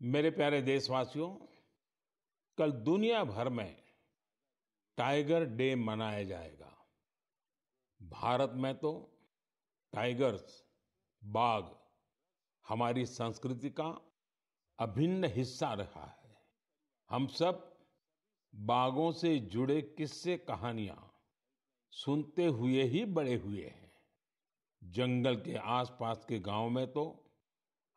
मेरे प्यारे देशवासियों, कल दुनिया भर में टाइगर डे मनाया जाएगा। भारत में तो टाइगर्स, बाघ हमारी संस्कृति का अभिन्न हिस्सा रहा है। हम सब बाघों से जुड़े किस्से कहानियां सुनते हुए ही बड़े हुए हैं। जंगल के आसपास के गांव में तो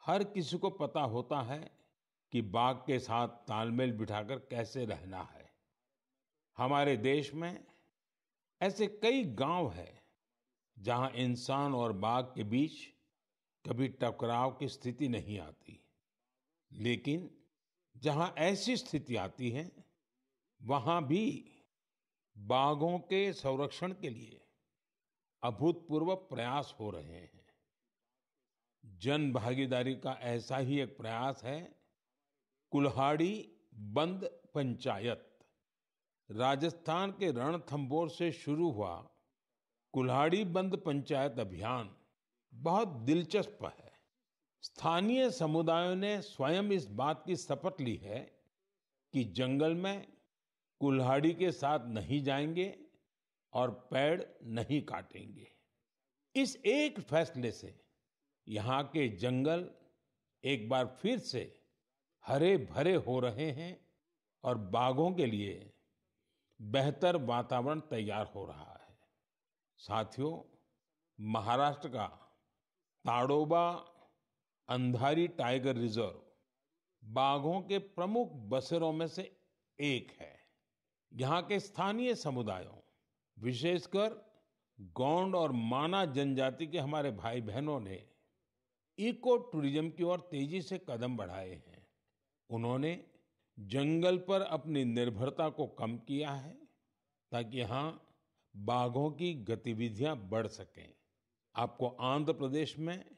हर किसी को पता होता है कि बाघ के साथ तालमेल बिठाकर कैसे रहना है। हमारे देश में ऐसे कई गांव हैं जहां इंसान और बाघ के बीच कभी टकराव की स्थिति नहीं आती। लेकिन जहां ऐसी स्थिति आती है, वहां भी बाघों के संरक्षण के लिए अभूतपूर्व प्रयास हो रहे हैं। जन भागीदारी का ऐसा ही एक प्रयास है कुल्हाड़ी बंद पंचायत। राजस्थान के रणथंभौर से शुरू हुआ कुल्हाड़ी बंद पंचायत अभियान बहुत दिलचस्प है। स्थानीय समुदायों ने स्वयं इस बात की शपथ ली है कि जंगल में कुल्हाड़ी के साथ नहीं जाएंगे और पेड़ नहीं काटेंगे। इस एक फैसले से यहाँ के जंगल एक बार फिर से हरे भरे हो रहे हैं और बाघों के लिए बेहतर वातावरण तैयार हो रहा है। साथियों, महाराष्ट्र का ताडोबा अंधारी टाइगर रिजर्व बाघों के प्रमुख बसेरों में से एक है। यहाँ के स्थानीय समुदायों, विशेषकर गोंड और माना जनजाति के हमारे भाई बहनों ने इको टूरिज्म की ओर तेजी से कदम बढ़ाए हैं। उन्होंने जंगल पर अपनी निर्भरता को कम किया है ताकि यहाँ बाघों की गतिविधियां बढ़ सकें। आपको आंध्र प्रदेश में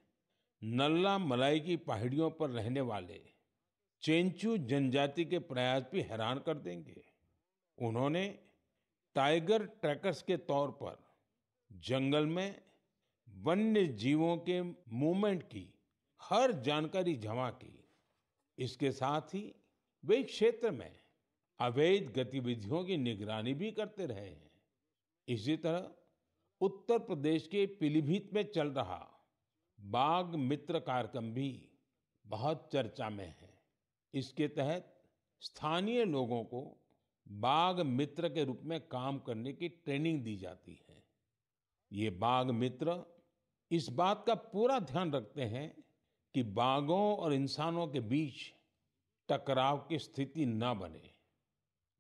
नल्ला मलाई की पहाड़ियों पर रहने वाले चेंचू जनजाति के प्रयास भी हैरान कर देंगे। उन्होंने टाइगर ट्रैकर्स के तौर पर जंगल में वन्य जीवों के मूवमेंट की हर जानकारी जमा की। इसके साथ ही वे क्षेत्र में अवैध गतिविधियों की निगरानी भी करते रहे हैं। इसी तरह उत्तर प्रदेश के पीलीभीत में चल रहा बाघ मित्र कार्यक्रम भी बहुत चर्चा में है। इसके तहत स्थानीय लोगों को बाघ मित्र के रूप में काम करने की ट्रेनिंग दी जाती है। ये बाघ मित्र इस बात का पूरा ध्यान रखते हैं कि बाघों और इंसानों के बीच टकराव की स्थिति न बने।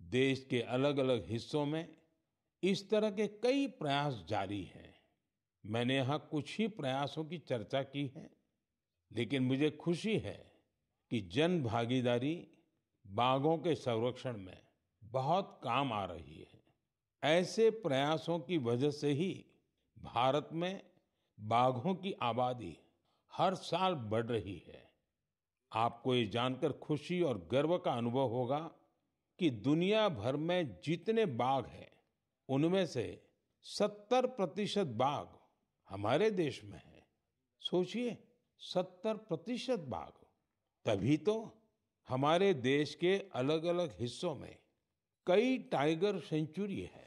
देश के अलग-अलग हिस्सों में इस तरह के कई प्रयास जारी हैं। मैंने यहाँ कुछ ही प्रयासों की चर्चा की है, लेकिन मुझे खुशी है कि जन भागीदारी बाघों के संरक्षण में बहुत काम आ रही है। ऐसे प्रयासों की वजह से ही भारत में बाघों की आबादी हर साल बढ़ रही है। आपको ये जानकर खुशी और गर्व का अनुभव होगा कि दुनिया भर में जितने बाघ हैं, उनमें से 70% बाघ हमारे देश में है। सोचिए, 70% बाघ। तभी तो हमारे देश के अलग-अलग हिस्सों में कई टाइगर सेंचुरी है।